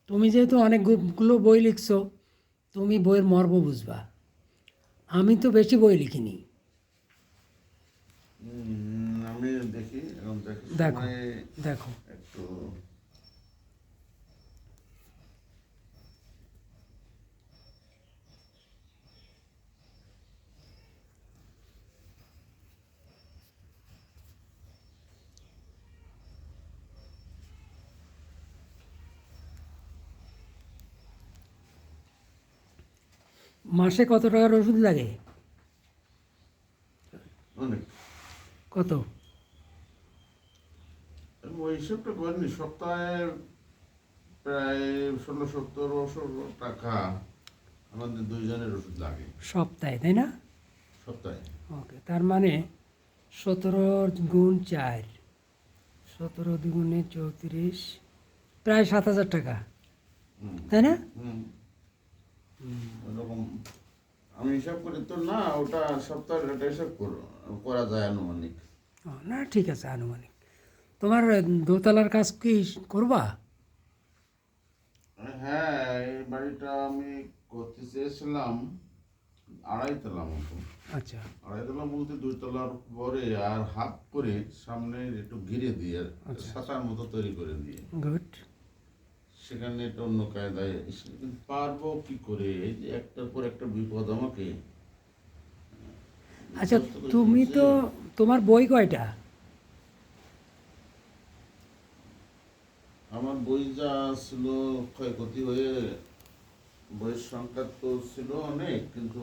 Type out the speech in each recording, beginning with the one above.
তুমি যেহেতু অনেকগুলো বই লিখছো, তুমি বইয়ের মর্ম বুঝবা। আমি তো বেশি বই লিখিনি। আমি দেখি এখন দেখার দেখো সময় দেখো একটু মাসে কত টাকার ওষুধ লাগে? অনেক কত? ওই হিসেবটা করিনি, সপ্তাহে প্রায় 16-17 টাকা আমাদের দুইজনের ওষুধ লাগে সপ্তাহে, তাই না? সপ্তাহে। ওকে, তার মানে 17 × 4, 17 × 2 = 34, প্রায় 7,000 টাকা, হুম তাই না? হুম ওরকম আমি হিসাব করি তো না, ওটা সপ্তাহের একটা হিসাব করা যায় আনুমানিক। ও, না ঠিক আছে, আনুমানিক। তোমার দোতলার কাজ কি করবা? হ্যাঁ, এই বাড়িটা আমি করতে চেয়েছিলাম 2.5 তলা মতো। আচ্ছা 2.5 তলা বলতে 2 তলার পরে আর হাফ করে সামনে একটু ঘিরে দিয়ে আচ্ছা। ছাতার মতো তৈরি করে দিয়ে গুড। সেখানে এটা অন্য কায়দায় কিন্তু পারবো কি করে, এই যে একটার পর একটা বিপদ আমাকে আচ্ছা, বিধ্বস্ত করে তুমি তুলছে। তো, তোমার বই কয়টা? আমার বই যা ছিল ক্ষয়ক্ষতি হয়ে বইয়ের সংখ্যা তো ছিল অনেক, কিন্তু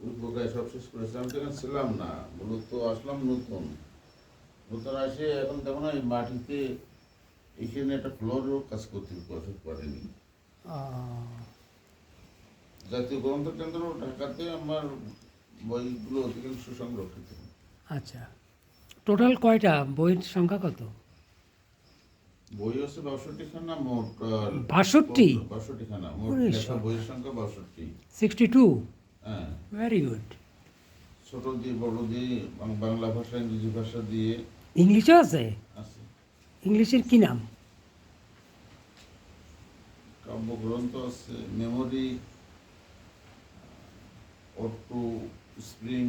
ওই প্রকার সব শেষ করেছে। আমি তো এখানে ছিলাম না, মূলত আসলাম নতুন। নতুন আসে এখন দেখো না, এই মাটিতে এখানে একটা ফ্লোরও কাজ করতে পারেনি। জাতীয় গ্রন্থকেন্দ্র ঢাকাতে আমার বইগুলো অধিকাংশ সংরক্ষিত। আচ্ছা, টোটাল কয়টা বইয়ের সংখ্যা কত? বই হচ্ছে 62খানা মোট। 62? 62খানা মোট ওরে লেখা বইয়ের সর্বনাশ। সংখ্যা 62। 62? হ্যাঁ, ভেরি গুড। ছোট দিয়ে বড় দিয়ে বাংলা ভাষা ইংরেজি ভাষা দিয়ে ইংলিশও আছে? আছে। ইংলিশের কি নাম? কাব্যগ্রন্থ আছে, memory, অট্টু, spring,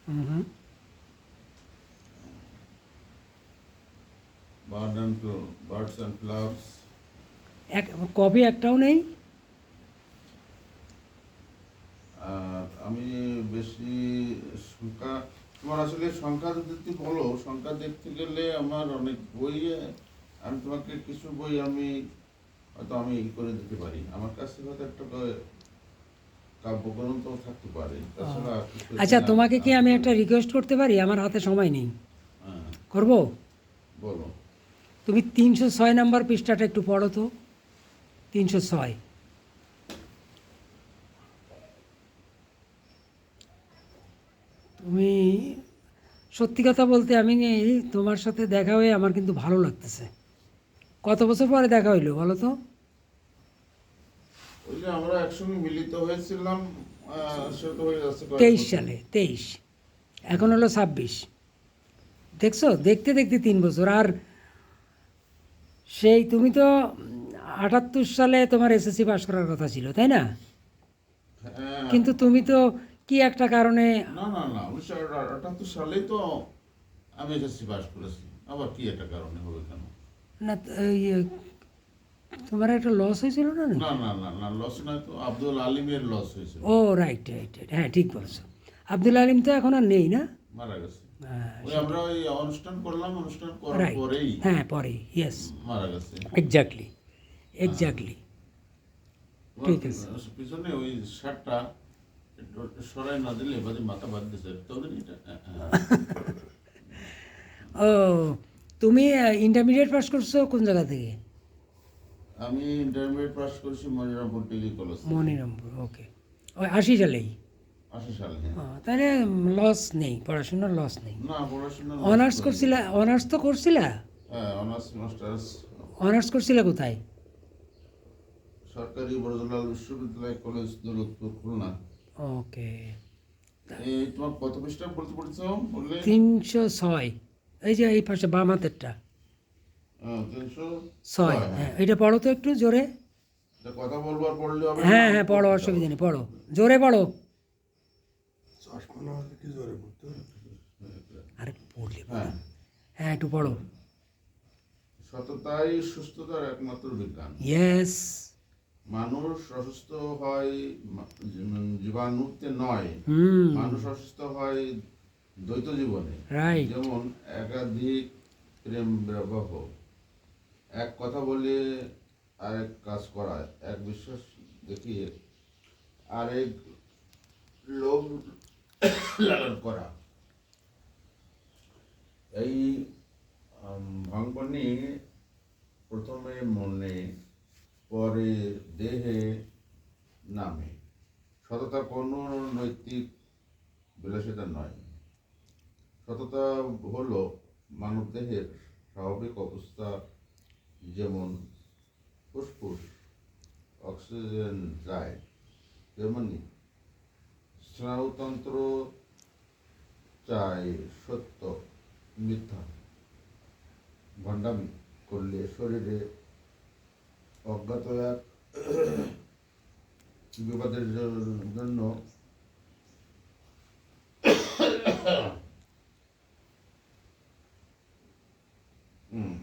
hmm. Birds and flowers. এক কপি একটাও নেই? আর আমি বেশি সংখ্যা, তোমার আসলে সংখ্যা যদি তুমি বলো, সংখ্যা দেখতে গেলে আমার অনেক বই। আমি তোমাকে কিছু বই আমি হয়তো আমি ই করে দিতে পারি, আমার কাছে হয়তো একটা কাব্যগ্রন্থ থাকতে পারে, তাছাড়া আর কিছু আচ্ছা, এখানে তোমাকে কি আনতে আমি পারি একটা না। রিকোয়েস্ট করতে পারি? আমার হাতে সময় নেই। হ্যাঁ, করব? বলো। তুমি 306 নম্বর পৃষ্ঠাটা একটু পড়ো তো। 306। তুমি, সত্যি কথা বলতে আমি তোমার সাথে দেখা হয়ে আমার কিন্তু ভালো লাগতেছে। কত বছর পরে দেখা হইলো বলো তো? ওই যে আমরা একসঙ্গে মিলিত হয়েছিলাম, সেটা হয়ে যাচ্ছে কয়েক 23 বছর। সালে, 23। এখন হলো 26। দেখছো, দেখতে দেখতে 3 বছর। আর সেই তুমি তো 78 সালে তোমার এসএসসি পাস করার কথা ছিল, তাই না? হ্যাঁ, কিন্তু তুমি তো কি একটা কারণে, না না না, 1978 সালেই তো আমি এসএসসি পাস করেছি, আবার কি একটা কারণে হবে কেন? না, ইয়ে, তোমার একটা লস হয়েছিল না না নাকি? না না না, লস নয় তো, আব্দুল আলিমের লস হয়েছিল। ও রাইট রাইট রাইট, হ্যাঁ ঠিক বলছো। আব্দুল আলিম তো এখন আর নেই না? মারা গেছে। হ্যাঁ ওই আমরা সেটাই। ওই অনুষ্ঠান করলাম, অনুষ্ঠান করার রাইট, পরেই হ্যাঁ পরে, ইয়েস, মারা গেছে। এক্স্যাক্টলি, হ্যাঁ, এক্স্যাক্টলি। তোমার ঠিক আছে। পিছনে ওই শার্টটা একটু সরাই না দিলে বাদে মাথা বাদ দিছে তবে এটা। হ্যাঁ, ও, তুমি ইন্টারমিডিয়েট পাস করছো কোন জায়গা থেকে? আমি ইন্টারমিডিয়েট পাস করেছি মনিরামপুর ডিগ্রি কলেজ থেকে। মনিরামপুর, ওকে। ওই 80 সালেই? 80 সালে, হ্যাঁ। তাহলে লস নেই, পড়াশোনার লস নেই। না, পড়াশোনা নষ্ট অনার্স হয়নি। করছিলা? অনার্স তো করছিলা? হ্যাঁ, অনার্স মাস্টার্স অনার্স করছিলা কোথায়? সরকারি বড়জলাল বিশ্ববিদ্যালয় কলেজ, দৌলতপুর, খুলনা। ওকে। এই তোমার কত পৃষ্ঠা বলতে পড়েছ বললে? 306, এই যে এই পাশে বাম হাতেরটা। ছয়, হ্যাঁ এটা পড়ো তো একটু জোরে। কথা বলবো আর পড়লে হবে হ্যাঁ হ্যাঁ পড়ো, অসুবিধা নেই, পড়ো জোরে পড়ো। আরে পড়লে হ্যাঁ, হ্যাঁ একটু পড়ো। সততাই সুস্থতার একমাত্র বিজ্ঞান। ইয়েস, মানুষ অসুস্থ হয় জীবাণুতে নয়, হুম, মানুষ অসুস্থ হয় দ্বৈত জীবনে। রাইট, যেমন একাধিক প্রেম বিবাহ, এক কথা বলে আরেক কাজ করা, এক বিশ্বাস দেখিয়ে আরেক লোভ লালন করা। এই ভাঙ্গনি প্রথমে মনে, পরে দেহে নামে। সততা কোনো নৈতিক বিলাসিতা নয়। সততা হলো মানবদেহের স্বাভাবিক অবস্থা, যেমন ফুসফুস অক্সিজেন যায়, তেমনি স্নায়ুতন্ত্র চায় সত্য মিথ্যা ভণ্ডামি করলে শরীরে অজ্ঞাত এক বিপদের জন্য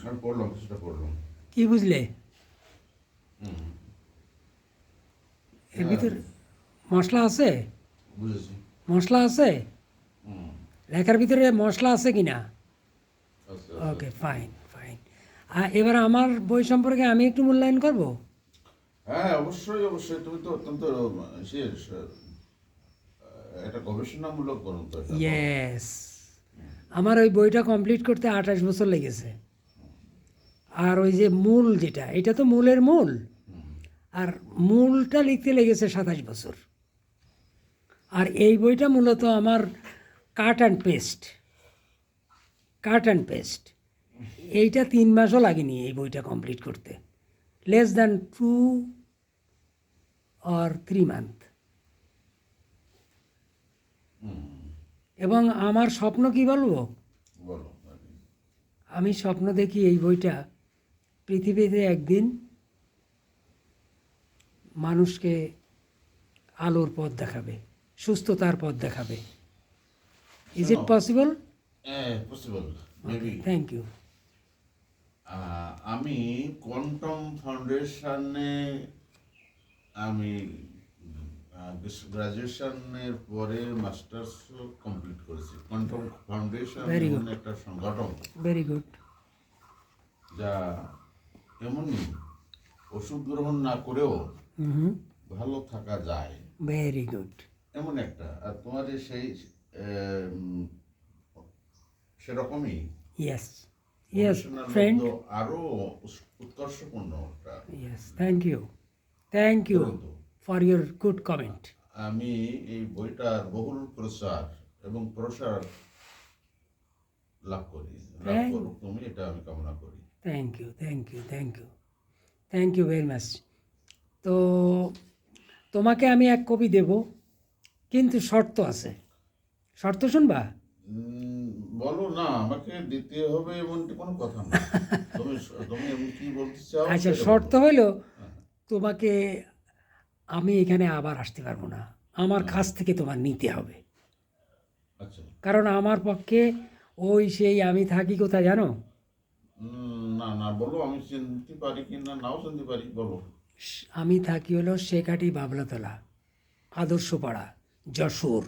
আমি পড়লাম, কিছুটা পড়লাম। কি বুঝলে হুম, এর ভিতর? মশলা আছে, বুঝেছি। মশলা আছে, হুম, লেখার ভিতরে মশলা আছে কি না? আচ্ছা, ওকে ফাইন ফাইন। আর এবার আমার বই সম্পর্কে আমি একটু মূল্যায়ন করব। হ্যাঁ অবশ্যই অবশ্যই, তুমি তো অত্যন্ত শেষ একটা গবেষণামূলক গ্রন্থ এটা। ইয়েস, আমার ওই বইটা কমপ্লিট করতে 28 বছর লেগেছে। আর ওই যে মূল যেটা, এটা তো মূলের মূল, আর মূলটা লিখতে লেগেছে 27 বছর। আর এই বইটা মূলত আমার cut and paste, cut and paste. এইটা 3 মাসও লাগেনি এই বইটা কমপ্লিট করতে, লেস দ্যান 2 or 3 মান্থ। এবং আমার স্বপ্ন কি বলবো, বলো। আমি স্বপ্ন দেখি এই বইটা পৃথিবীতে একদিন মানুষকে আলোর পথ দেখাবে, সুস্থতার পথ দেখাবে। Is it possible? হ্যাঁ পসিবল, মেবি। Thank you. আমি কোয়ান্টাম ফাউন্ডেশনে আমি গ্রাজুয়েশনের পরে মাস্টার্স কমপ্লিট করেছি। Quantum foundation Very good. এমন একটা সংগঠন ভেরি গুড। যা এমনই ওষুধ গ্রহণ না করেও হুম, ভালো থাকা যায়, ভেরি গুড। এমন একটা। আর তোমার যে সেই সেরকমই ইয়েস ইয়েস গবেষণার ফ্রেন্ড, মধ্যে আরো উৎকর্ষপূর্ণ একটা yes thank you, thank you গ্রন্থ। For your good comment. আমি এই বইটার বহুল প্রচার এবং প্রসার লাভ করি, লাভ Thank- করুক তুমি, এটা আমি কামনা করি। Thank you thank you thank you thank you very much. তো তোমাকে আমি এক কপি দেব, কিন্তু শর্ত আছে। শর্ত শুনবা? বলো না, আমাকে দিতে হবে এমনটি কোনো কথা না। তুমি তুমি এমন কি বলতে চাও আচ্ছা, সেটা শর্ত বলো। হলো তোমাকে আমি এখানে আবার আসতে পারবো না, আমার কাছ থেকে তোমার নিতে হবে। আচ্ছা, কারণ আমার পক্ষে ওই সেই আমি থাকি কোথায় জানো? না না বলো, আমি চিনতে পারি কি না, নাও চিনতে পারি, বলো। আমি থাকি হলো শেখাটি বাবলাতলা, আদর্শপাড়া, যশোর।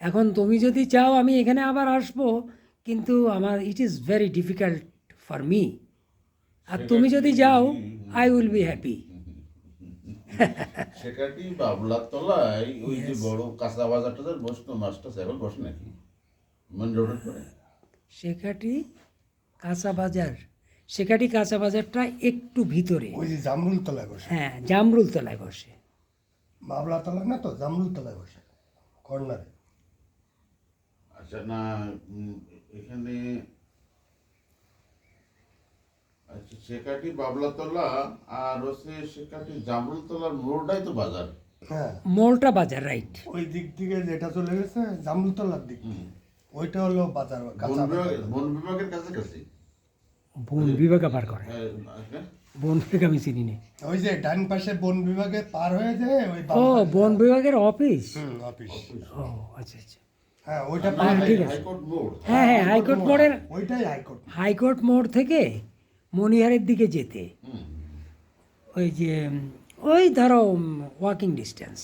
এখন তুমি যদি চাও আমি এখানে আবার আসবো, কিন্তু আমার it is very difficult for me. আর তুমি যদি যাও আই উইল বি হ্যাপি। সেখাটি বাবলার তলায় ওই যে বড় কাঁচা বাজারটা বসতো, মাছটা এখন বসে নাকি মেন রোডের পরে? শেখাটি কাঁচা বাজার, শেখাটি কাঁচা বাজারটা একটু ভিতরে। ওই যে জামরুল তলায় বসে, হ্যাঁ, জামরুল তলায় বসে। বাবলা তলায় না তো, জামরুল তলায় বসে কর্নারে। আচ্ছা না, এখানে আচ্ছা শেখাটি বাবলাতলা আর হচ্ছে শেখাটি জামরুলতলার মোড়টাই তো বাজার। হ্যাঁ, মোলটা বাজার, রাইট। ওই দিক থেকে যেটা চলে গেছে জামরুল তলার দিক, ওইটা হলো বাজার, বন কাঁচা বাজার। বিভাগের বন বিভাগের কাছাকাছি। বন বিভাগ পার করে হ্যাঁ, বন বিভাগ আমি চিনি না। ওই যে ডান পাশে বন বিভাগে পার হয়ে যায় ওই বাম ও পাশে- বন বিভাগের অফিস। অফিস। ও আচ্ছা আচ্ছা। হ্যাঁ ওইটা না, পার ঠিক আছে। High court board. হ্যাঁ হ্যাঁ, হাইকোর্ট মোড়ের, ওইটাই হাইকোর্ট। হাইকোর্ট মোড় থেকে মণিহারের দিকে যেতে ওই যে ওই ধরো ওয়াকিং ডিস্টেন্স।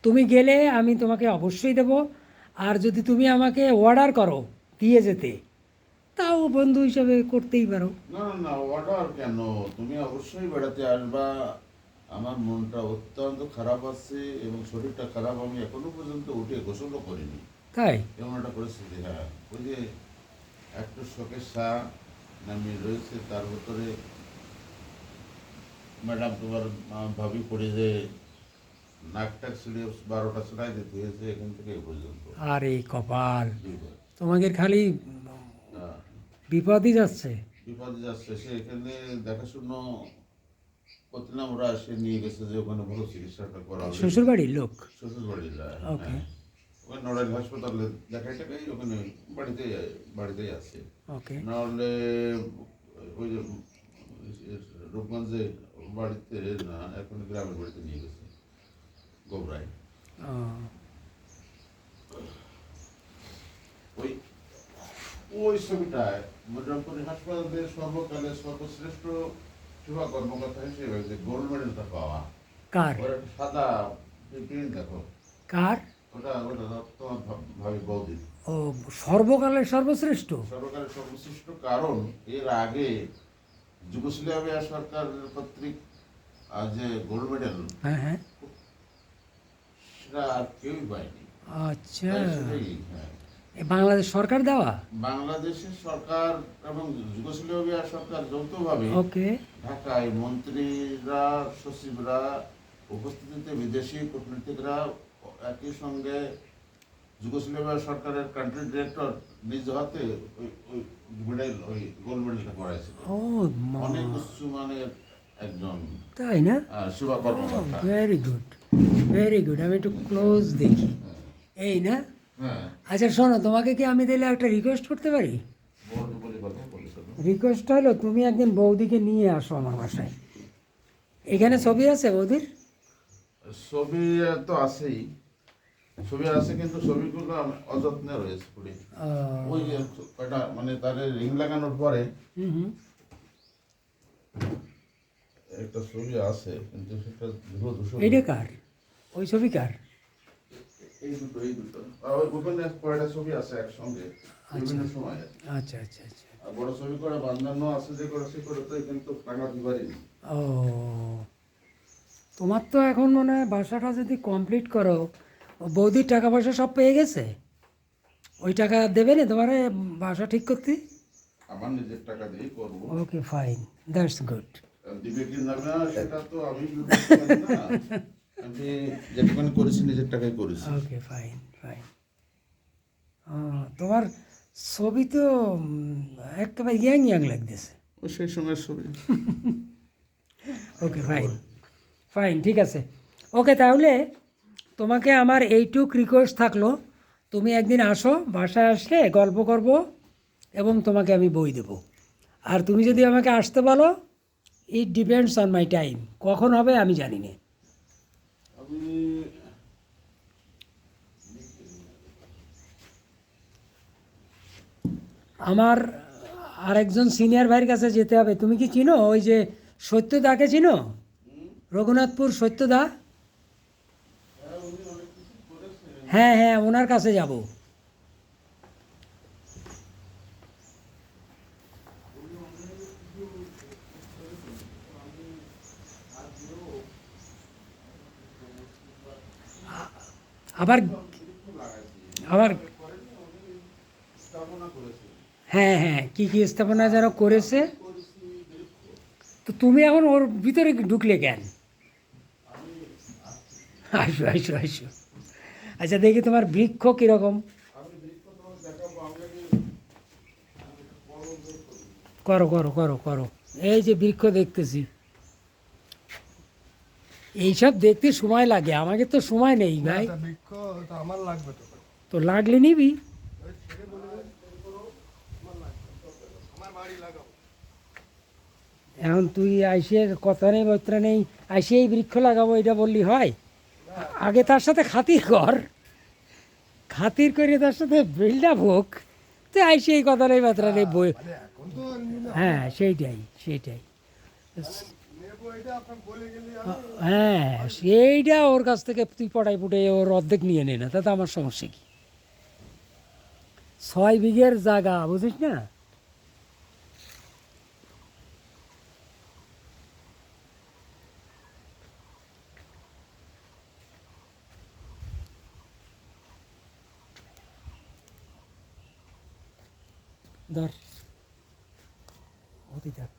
তুমি গেলে আমি তোমাকে অবশ্যই দেব, আর যদি তুমি আমাকে অর্ডার করো দিয়ে যেতে, তাও বন্ধু হিসাবে করতেই পারো। না না না, অর্ডার কেন, তুমি অবশ্যই বেড়াতে আসবা। আমার মনটা অত্যন্ত খারাপ আছে এবং শরীরটা খারাপ, আমি এখনো পর্যন্ত উঠে গোসলও করিনি, তাই? এমন একটা পরিস্থিতি। হ্যাঁ, ওই যে একটু শোকের শাহ নামিয়ে রয়েছে, তার ভিতরে ম্যাডাম তোমার ভাবি পড়ে যে নাকটা ছিঁড়ে 12টা সেলাই দিতে হয়েছে এখান থেকে এ পর্যন্ত। আরে কপাল, বিপদ। তোমাকে খালি হ্যাঁ, বিপদই যাচ্ছে। বিপদে যাচ্ছে। সে এখানে দেখাশুনো করতে না, ওরা এসে নিয়ে গেছে যে ওখানে ভালো চিকিৎসাটা করা হবে। শ্বশুর বাড়ির লোক? শ্বশুর বাড়ি যায়। ওকে। হ্যাঁ। ওখানে নড়াইল হাসপাতালে দেখাই টাকাই ওখানে বাড়িতেই আছে। ওকে। নাহলে ওই যে রূপগঞ্জে বাড়িতে না, এখন গ্রামের বাড়িতে নিয়ে গেছে গোবরায়। ওই ওই ছবিটায় মোজাম্পুরি হাসপাতালের সর্বকালের সর্বশ্রেষ্ঠ সেবা কর্মকর্তা হিসেবে যে গোল্ড মেডেলটা পাওয়া, কার? ওর একটা সাদা প্রিন্ট দেখো, কার? ওটা ওটা তোমার ভাবি বৌদি। ও সর্বকালের সর্বশ্রেষ্ঠ। সর্বকালের সর্বশ্রেষ্ঠ, কারণ এর আগে যুগোস্লাভিয়া সরকার কর্তৃক যে গোল্ড মেডেল, হ্যাঁ হ্যাঁ। সেটা আর কেউই পায়নি। আচ্ছা, তাই সেটাই, হ্যাঁ, এ বাংলাদেশ সরকার দেওয়া? বাংলাদেশের সরকার এবং যুগোস্লাভিয়া সরকার যৌথভাবে ওকে। ঢাকায় মন্ত্রীরা, সচিবরা উপস্থিতিতে বিদেশি কূটনীতিকরা একই সঙ্গে যুগোস্লাভিয়া সরকারের কান্ট্রি ডিরেক্টর নিজ হাতে ওই ওই মেডেল, ওই গোল্ড মেডেলটা করাইছিল। ও অনেক উচ্চমানের একজন তাই না? সেবা কর্মকর্তা। Very good, very good. আমি একটু ক্লোজ দেখি, এই না? হ্যাঁ, আচ্ছা শোনো, তোমাকে কি আমি তাহলে একটা রিকোয়েস্ট করতে পারি? বলি কথা বলি শোনো। রিকোয়েস্টটা হলো তুমি একদিন বৌদিকে নিয়ে আসো আমার বাসায়। এখানে ছবি আছে বৌদির? ছবি তো আছেই, ছবি আছে, কিন্তু ছবিগুলো অযত্নে রয়েছে পুরি। ওই যে কয়টা মানে তার রিং লাগানোর পরে হুম হুম। একটা ছবি আছে, কিন্তু সেটা ধুলো ধূসর। এইটা কার? ওই ছবি কার? এই দুটো আর ওই ওখানে কয়টা ছবি আছে একসঙ্গে বিভিন্ন সময়। আচ্ছা আচ্ছা আচ্ছা। আর বড় ছবি করে বান্ধানো আছে যে করে, সে করে তো কিন্তু টাঙাতে পারিনি। ও, তোমার তো এখন মনে হয় বাসাটা যদি কমপ্লিট করো, বৌদির টাকা পয়সা সব পেয়ে গেছে, ওই টাকা দেবে না তোমার বাসা ঠিক করতে? আমার নিজের টাকা দিয়েই করবো। Okay fine, that's good. দিবে কি না না সেটা তো আমি বলতে পারি না। আমি যেটুকুনি করেছি নিজের টাকায় করেছি। Okay fine fine. তোমার ছবি তো একেবারে ইয়াং ইয়াং লাগতেছে। ও সেই সময়ের ছবি। ওকে ফাইন ফাইন, ঠিক আছে। ওকে, তাহলে তোমাকে আমার এইটুক রিকোয়েস্ট থাকলো, তুমি একদিন আসো, বাসায় আসলে গল্প করব এবং তোমাকে আমি বই দেব। আর তুমি যদি আমাকে আসতে বলো, it depends on my time, কখন হবে আমি জানি না। আমি আমার আরেকজন সিনিয়র ভাইয়ের কাছে যেতে হবে। তুমি কি চিনো ওই যে সত্যদাকে চিনো? রঘুনাথপুর সত্যদা? হ্যাঁ হ্যাঁ, ওনার কাছে যাব। আবার আবার হ্যাঁ হ্যাঁ, কি কি স্থাপনা যেন করেছে। তো তুমি এখন ওর ভিতরে ঢুকলে কেন? আসো আসো আসো। আচ্ছা দেখি তোমার বৃক্ষ কীরকম। করো করো করো করো, এই যে বৃক্ষ দেখতেছি। এইসব দেখতে সময় লাগে, আমাকে তো সময় নেই ভাই। বৃক্ষ তো আমার লাগবে তো। তো লাগলে নিবি। আমার লাগবে। এখন তুই আইসে কথা নেই বার্তা নেই, আইসে এই বৃক্ষ লাগাবো এটা বললি হয়? আগে তার সাথে খাতির কর, খাতির করে তার সাথে বিল্ড আপ হোক, তো আইসে এই কথা নেই বার্তা নেই বই। মানে এখন তো নিলে হ্যাঁ সেইটাই সেইটাই, নেবো এটা আপনার বলে গেলে আমি হ্যাঁ সেইটা ওর কাছ থেকে তুই পটাই পুটে ওর অর্ধেক নিয়ে নে না, তাতে আমার সমস্যা কি? 6 বিঘের জায়গা বুঝিস না? ধর হতে থাক।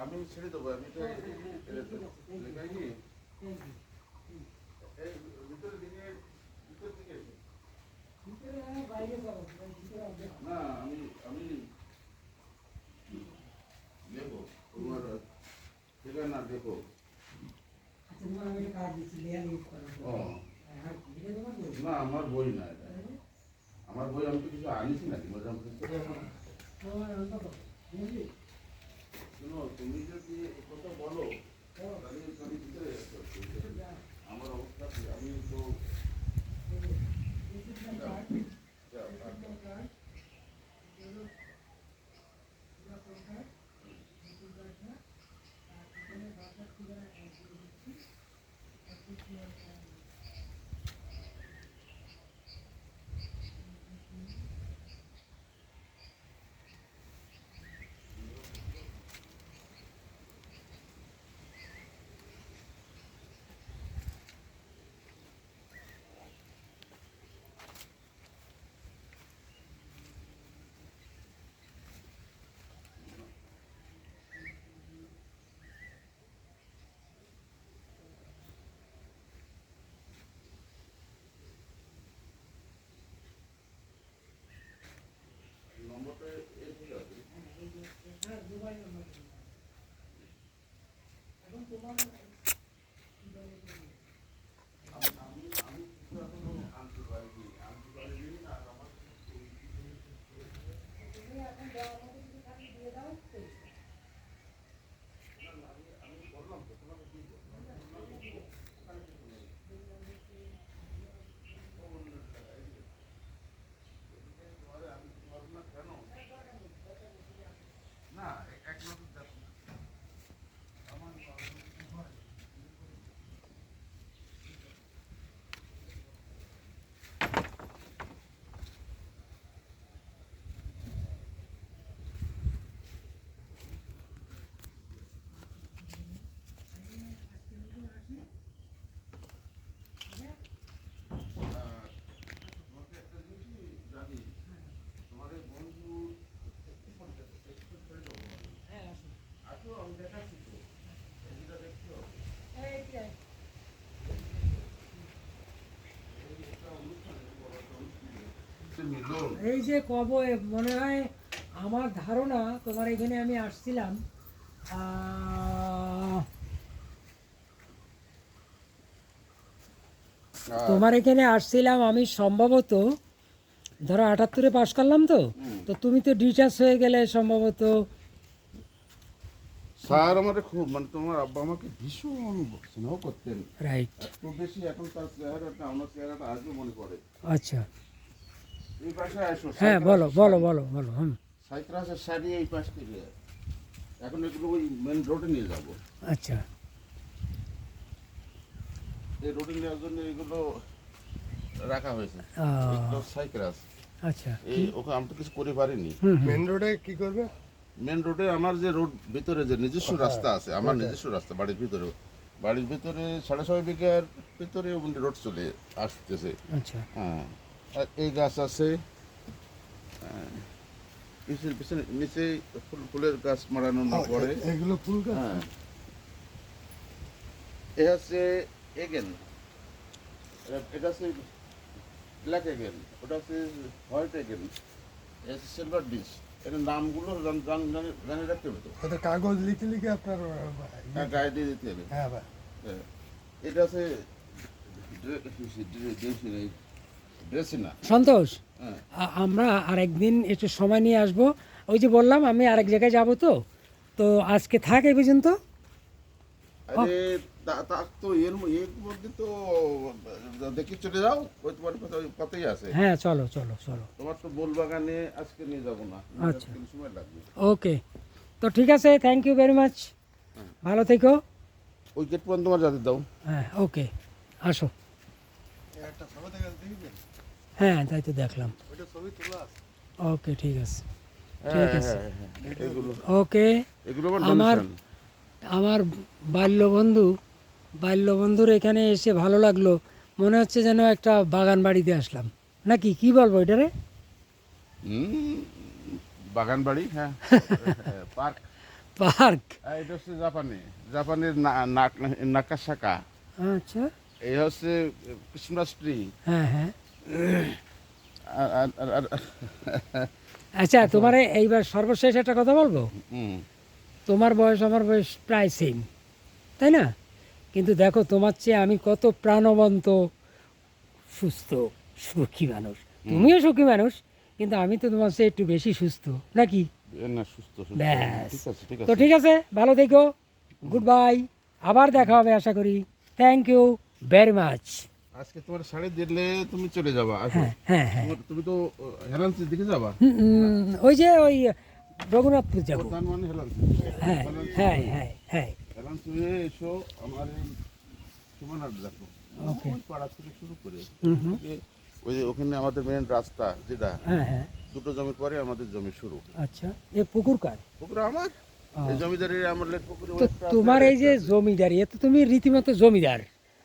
আমি ছেড়ে দেবো, আমি তো লেখাই কি এই ভিতরে দিকে, ভিতর দিকে না, আমি দেখো তোমার ঠিকানা দেখো। ও না, আমার বই না এটা, আমার বই আমি তো কিছু আনিছি নাকি মোটামুটি। শোনো, তুমি যদি এ কথা বলো তাহলে আমি ভিতরে আমার অবস্থা কি, আমি তো নম্বরটা এ ঠিক আছে। না এক নজর তোমাকে একটা জিনিসই জানি, তোমার এই বন্ধু আসো, আমি দেখাচ্ছি তো, এটা দেখছো একটা অনুষ্ঠানে, বড় একটা অনুষ্ঠানে মিলন। এই যে কব মনে হয় আমার ধারণা তোমার এখানে আমি আসছিলাম তোমার এখানে আসছিলাম আমি সম্ভবত ধরো 78-এ পাশ করলাম, তো তো তুমি তো ডিটাচ হয়ে গেলে সম্ভবত। স্যার আমাদের খুব, মানে তোমার আব্বা আমাকে ভীষণ স্নেহ করতেন, রাইট, এত বেশি। এখন তার চেহারাটা, আমার চেহারাটা আজও মনে পড়ে। আচ্ছা এই পাশে আসো, হ্যাঁ বলো বলো বলো বলো। হুম সাইত্রাসের শাড়ি এই পাশ থেকে, এখন এগুলো ওই মেন রোডে নিয়ে যাবো। আচ্ছা এই রোডে নেওয়ার জন্য এগুলো রাখা হয়েছে, আহ, এগুলো সাইক্রাস। আচ্ছা এই ওকে আমি তো কিছু করে পারিনি। হুম হুম মেন রোডে কি করবে? মেন রোডে আমার যে রোড ভিতরে যে নিজস্ব রাস্তা আছে, আমার নিজস্ব রাস্তা বাড়ির ভিতরে, বাড়ির ভিতরে 6.5 বিঘার ভিতরে রোড চলে আসতেছে। আচ্ছা হ্যাঁ, আর এই গাছ আছে, পিছনে পিছনে নিচে ফুলের গাছ মারানো না পরে। এগুলো ফুল গাছ? হ্যাঁ, এ হচ্ছে এগেন, এটা হচ্ছে ব্ল্যাক এগেন, ওটা হচ্ছে হোয়াইট এগেন, এটা হচ্ছে সিলভার ডিশ। এর নামগুলো জানি রাখতে হবে তো, ওটা কাগজ লিখে লিখে আপনার হ্যাঁ গায়ে দিয়ে দিতে হবে। হ্যাঁ ভাই। হ্যাঁ, এটা হচ্ছে বেশি না। সন্তোষ, হ্যাঁ। আমরা আরেকদিন একটু সময় নিয়ে আসবো। ওই যে বললাম আমি আরেক জায়গায় যাব, তো আজকে থাক এই পর্যন্ত। আরে তা তো এর মধ্যে তো দেখি চলে যাও, ওই তোমার কথা ওই পথেই আছে। হ্যাঁ, চলো চলো চলো। তোমার তো বোলবাগানে আজকে নিয়ে যাবো না, আচ্ছা। কিছু সময় লাগবে। ওকে, তো ঠিক আছে, থ্যাংক ইউ ভেরি মাচ, ভালো থেকো। ওই গেট পর্যন্ত তোমার যাতে দাও। হ্যাঁ, ওকে, আসো। একটা ছবি থেকে দেখবেন, হ্যাঁ, তাই তো দেখলাম। ওইটা ছবি তোলা আছে। ওকে, ঠিক আছে, হ্যাঁ, ঠিক আছে, হ্যাঁ, হ্যাঁ, এগুলো ওকে। এগুলো আমার আমার donation। আমার বাল্যবন্ধুর এখানে এসে ভালো লাগলো, মনে হচ্ছে যেন একটা বাগান বাড়িতে আসলাম, নাকি কি বলবো এটারে? বাগান বাড়ি, হ্যাঁ, পার্ক। পার্ক। এটা হচ্ছে জাপানের নাকাসাকা। আচ্ছা, এই হচ্ছে ক্রিসমাস ট্রি। হ্যাঁ হ্যাঁ। আর আচ্ছা, তোমার এইবার সর্বশেষ একটা কথা বলবো। তোমার বয়স আমার বয়স প্রায় সেম, তাই না? কিন্তু দেখো, তোমার চেয়ে আমি কত প্রাণবন্ত, সুস্থ, সুখী মানুষ। তুমিও সুখী মানুষ, কিন্তু আমি তো তোমার চেয়ে একটু বেশি সুস্থ, নাকি? না, সুস্থ সুস্থ। ব্যাস। ঠিক আছে, ঠিক তো আছে। ঠিক আছে, ভালো থেকো, গুড বাই, আবার দেখা হবে আশা করি। Thank you very much. আজকে তোমার শাড়ি দিলে তুমি চলে যাবা। আসো। হ্যাঁ হ্যাঁ হ্যাঁ। তুমি তো হেলান্সির দিকে যাবা। ওই যে ওই রঘুনাথপুর যাবো। তার মানে হেলান্সি। হ্যাঁ হ্যাঁ হ্যাঁ হ্যাঁ। হেলান্সি হয়ে এসো আমার এই সীমানার দেখো। ওকে। ওই পাড়া থেকে শুরু করে হুম। ওই যে ওখানে আমাদের মেন রাস্তা যেটা, হ্যাঁ হ্যাঁ। দুটো জমির পরে আমাদের জমি শুরু। আচ্ছা, এ পুকুর কার? পুকুর আমার, এই জমিদারি আমার লেট পুকুরে। তো তোমার এই যে জমিদারি, এ তো তুমি রীতিমতো জমিদার।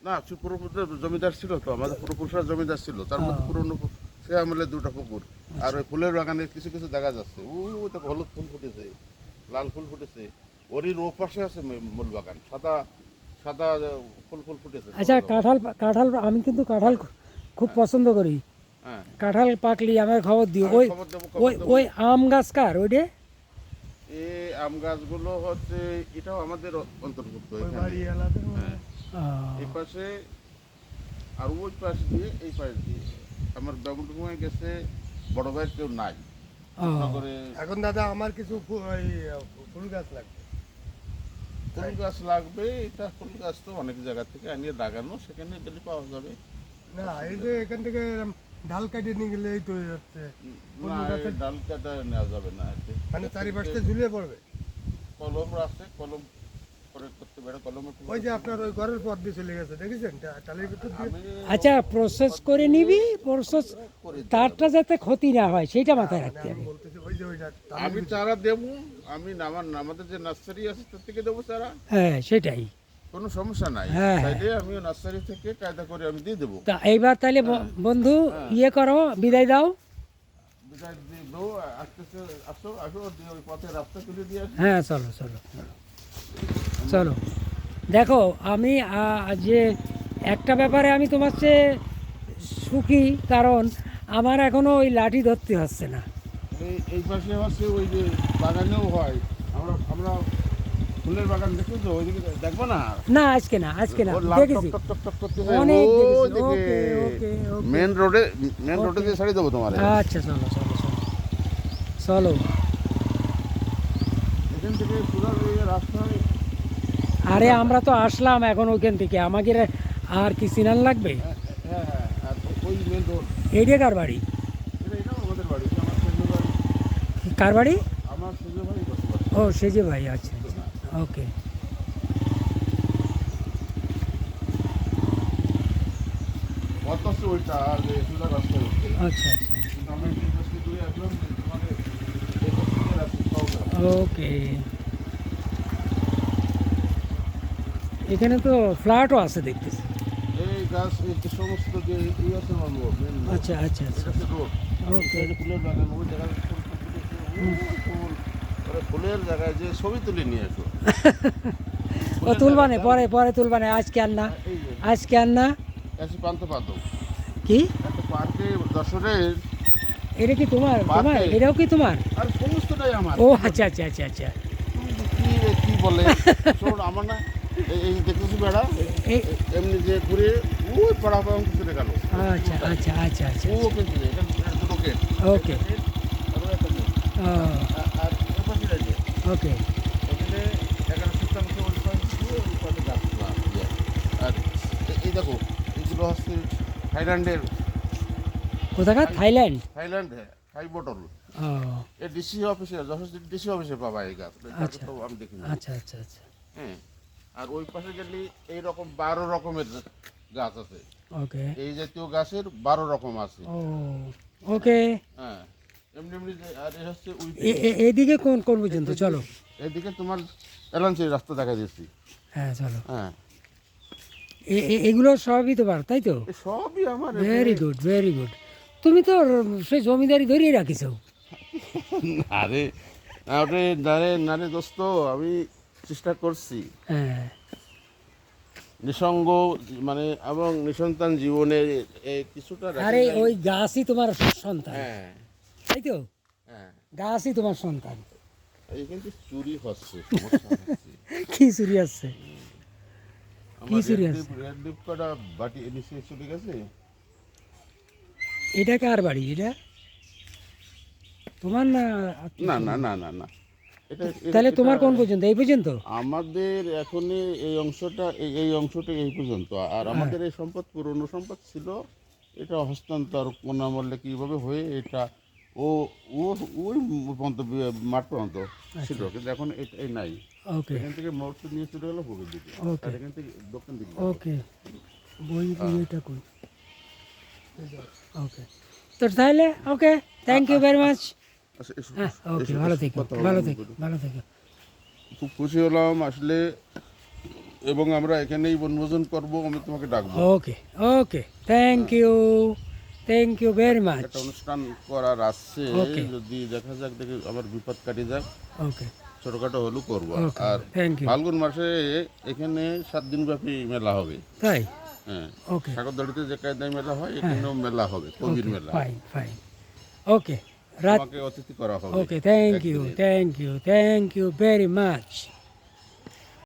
না, পূর্বপুরুষরা জমিদার ছিল তো, আমাদের পূর্বপুরুষরা জমিদার ছিল। তার মধ্যে পুরনো সে আমলে দুটো পুকুর। আর ওই ফুলের বাগানে কিছু কিছু দেখা যাচ্ছে, ওই তো হলুদ ফুল ফুটেছে, লাল ফুল ফুটেছে। ওরই ও পাশে আছে মূল বাগান, সাদা সাদা ফুল ফুল ফুটেছে। আচ্ছা, কাঁঠাল আমি কিন্তু কাঁঠাল খুব পছন্দ করি। হ্যাঁ, কাঁঠাল পাকলি আমার খবর দিও। ওই খবর দেবো, ওই ওই আম গাছ কার ওইটে? এই আম গাছগুলো হচ্ছে এটাও আমাদের অন্তর্ভুক্ত ওই এখানে। বাড়ি এলাকাতে হ্যাঁ, এই পাশে আর ওই পাশ দিয়ে এই পাশ দিয়ে আমার বেগুনটুকুমায় গেছে। বড় ভাইয়ের কেউ নাই নগরে। এখন দাদা আমার কিছু ওই ফুল গাছ লাগবে। ফুল গাছ লাগবে। এটা ফুল গাছ তো অনেক জায়গা থেকে আনিয়ে লাগানো, সেখানে গেলে পাওয়া যাবে। না, এই যে এখান থেকে এরম ডাল কাটিয়ে নিয়ে গেলে এই তো হচ্ছে না, এই ডাল কাটা নেওয়া যাবে না। মানে চারিপাশে ঝুলিয়ে পড়বে। কলম আছে, কলম করে করতে পারে, কলমে ফুল ওই যে আপনার ওই ঘরের পথ দিয়ে চলে গেছে, দেখেছেন টালির ভিতর দিয়ে। আমি আচ্ছা, প্রসেস করে নিবি, প্রসেস তারটা যাতে ক্ষতি না হয় সেইটা মাথায় রাখতে হবে। বলতেছি ওই যে ওইটা আমি চারা দেবো। আমি আমাদের যে নার্সারি আছে তার থেকে দেবো চারা, হ্যাঁ, সেটাই। কোনো সমস্যা নাই। হ্যাঁ, চাইলে আমিও নার্সারি থেকে কায়দা করে আমি দিয়ে দেবো। তা এইবার তাহলে বন্ধু ইয়ে করো, বিদায় দাও। বিদায় দিয়ে দেবো। আসতেছে, আসো আসো, দিয়ে ওই পথে রাস্তা তুলে দিয়ে আসি। হ্যাঁ, চলো চলো চলো। দেখো, আমি যে একটা ব্যাপারে আমি তোমার চেয়ে সুখী, কারণ আমার এখনো ওই লাঠি ধরতে হচ্ছে না। এই পাশে হচ্ছে ওই যে বাগানেও হয়। আমরা ফুলের বাগান দেখো তো, ওইদিকে দেখবো না? না, আজকে না, আজকে না, ও লাল দেখেছি টক টক টক করতেছে। অনেক দেখেছি। ওদিকে ওকে, ওকে। মেন রোডে দিয়ে ছাড়িয়ে দেবো তোমার। আচ্ছা, চলো চলো চলো চলো। এখান থেকে পুরো রাস্তায়। আরে আমরা তো আসলাম এখন ওইখান থেকে, আমাকে আর কি সিনান লাগবে? হ্যাঁ, হ্যাঁ, আর ওই মেন রোড। এইটা কার বাড়ি? এটাও আমাদের বাড়ি। আমার সেজে ভাই, কার বাড়ি? আমার সেজে ভাই বসবাস। ও, সেজে ভাই, আচ্ছা আচ্ছা, ওকে। পথ হচ্ছে ওইটা, যে সোজা রাস্তায় উঠতে। আচ্ছা আচ্ছা, কিন্তু আমরা এই রাস্তায় ঘুরে আসলাম যে তোমাদের এই রাস্তায় রাস্তা পাওয়া যাবে। ওকে। এখানে তো ফ্ল্যাটও আছে দেখতেছি। এই গাছ, এই যে সমস্ত যে এই আছে মানবো মেন রোড। আচ্ছা আচ্ছা আচ্ছা, এটা হচ্ছে রোড। ওকে। এই যে ফুলের বাগান, ওই জায়গায় ফুল ফুটেছে, ওই ফুল। ওরা ফুলের জায়গায় যে ছবি তুলে নিয়ে এসো। ও তুলবানে, পরে পরে তুলবানে, আজকে আর না, এই যে আজকে আর না। এসে পান্ত পাত কি একটা পার্কে দশরের। এটা কি তোমার? তোমার পার্কে। এটাও কি তোমার? আর সমস্তটাই আমার। ও আচ্ছা আচ্ছা আচ্ছা আচ্ছা। তুমি যে কি বলে শোন, আমার না এই দেখতেছি বেড়া এই এমনি যে ঘুরে ওই পাড়া পর্যন্ত চলে গেল। আচ্ছা আচ্ছা আচ্ছা আচ্ছা ও কিন্তু এখানে দুটো গেট। ওকে আরও একটা গেট। আর ওই পাশে আছে। ওকে ওখানে এখানে সিস্টেম আছে ওই পাশে দিয়ে ওই পাশে গাছপালা ইয়ে। আর এই দেখো এইগুলো হচ্ছে থাইল্যান্ডের কোথাকার থাইল্যান্ড থাইল্যান্ড থাই বোটল। ও এই ডিসি অফিসে যশোর ডিসি অফিসে পাবা এই গাছ। এই গাছ আচ্ছা। তো আমি দেখিনি। আচ্ছা আচ্ছা আচ্ছা হ্যাঁ আর ওই পাশে গেলে এইরকম 12 রকমের গাছ আছে। ওকে এই জাতীয় গাছের 12 রকম আছে। ও ওকে হ্যাঁ এমনি এমনি আর এই হচ্ছে এদিকে কোন কোন পর্যন্ত চলো এদিকে তোমার এলাঞ্চি রাস্তা দেখা দিচ্ছি। হ্যাঁ চলো হ্যাঁ এগুলো সবই তোমার তাই তো এই সবই আমার ভেরি গুড ভেরি গুড তুমি তো সেই জমিদারি ধরিয়ে রাখিস আরে আরে নারে দোস্ত আমি চেষ্টা করছি হ্যাঁ নিঃসঙ্গ মানে এবং নিঃসন্তান জীবনের কিছুটা রাখি আরে নাই। ওই গাছই তোমার সন্তান হ্যাঁ তাই তো হ্যাঁ গাছই তোমার সন্তান এই কিন্তু চুরি হচ্ছে সমস্যা হচ্ছে। কি চুরি আসছে আমার চুরি রেড ডিপ কটা বাটি নিচে চলে গেছে। এটা কার বাড়ি এটা তোমার না না না না না না এটা তাহলে তোমার কোন পর্যন্ত এই পর্যন্ত আমাদের এখনই এই অংশটা এই অংশটা এই পর্যন্ত আর আমাদের এই সম্পদ পুরনো সম্পদ ছিল এটা হস্তান্তর কোন আমলে কিভাবে হয়ে এটা ও ও ওই পর্যন্ত মাঠ পর্যন্ত ছিল কিন্তু এখন এই নাই। ওকে এখান থেকে মোড় নিয়ে চলে গেল পূর্বের দিকে ওকে আর এখান থেকে দক্ষিণ দিকে ওকে বই এটা কই ওকে তো তাহলে okay thank you very much আচ্ছা, হ্যাঁ ওকে এসো, ভালো এসো, থেকো কথা বলো, ভালো আমি থেকো বলি। ভালো থেকো খুব খুশি হলাম আসলে এবং আমরা এখানেই বনভোজন করবো আমি তোমাকে ডাকবো। Okay okay thank you very much একটা অনুষ্ঠান করার আসছে Okay. যদি দেখা যাক দেখি আমার বিপদ কাটে যাক ওকে ছোটখাটো হলেও করবো। Okay, R thank you. ফাল্গুন মাসে এখানে 7 দিন ব্যাপী মেলা হবে। তাই হ্যাঁ ওকে সাগরদাড়িতে যে কায়দায় মেলা হয় এখানেও মেলা হবে কবির মেলা। ফাইন ফাইন ওকে রাত তোমাকে অতিথি করা হবে। Okay thank you very much